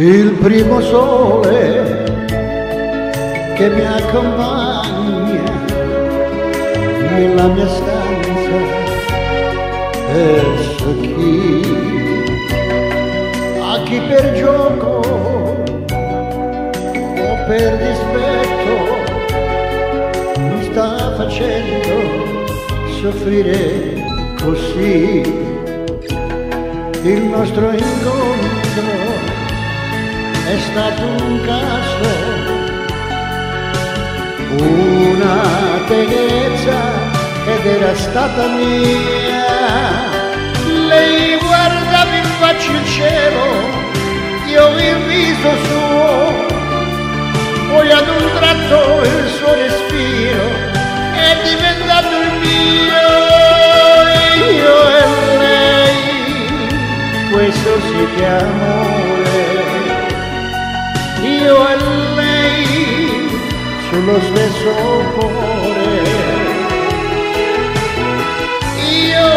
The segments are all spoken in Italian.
Il primo sole che mi accompagna nella mia stanza verso chi per gioco o per dispetto mi sta facendo soffrire così. Il nostro incontro è stato un caso, una tenerezza ed era stata mia. Lei guardava in faccia il cielo, io il viso suo, poi ad un tratto il suo respiro è diventato il mio. Io e lei, questo sì che è amore. Io e lei sullo stesso cuore. Io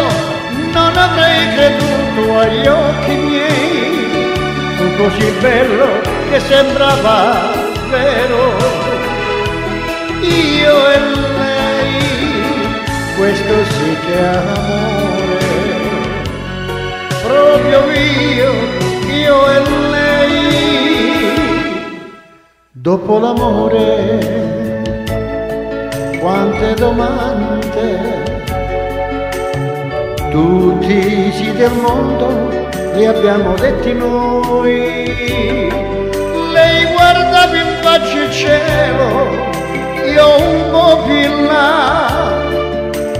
non avrei creduto agli occhi miei, fu così bello che sembrava vero. Io e lei, questo sì che è amore. Proprio io e lei. Dopo l'amore, quante domande, tutti i sì del mondo li abbiamo detti noi. Lei guardava in faccia il cielo, io un po' più in là,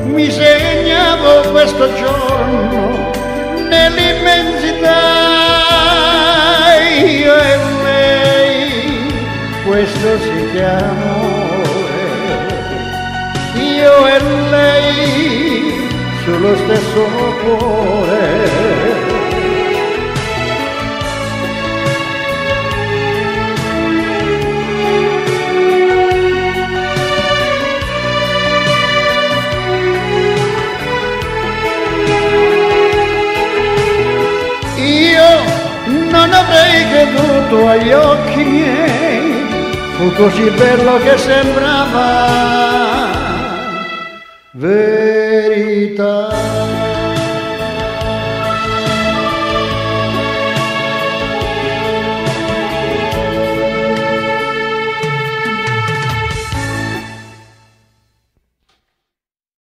mi segnavo questo giorno nell'immensità. Io e lei, questo sì che è amore. Io e lei sullo stesso cuore. Non avrei creduto agli occhi miei, fu così bello che sembrava verità.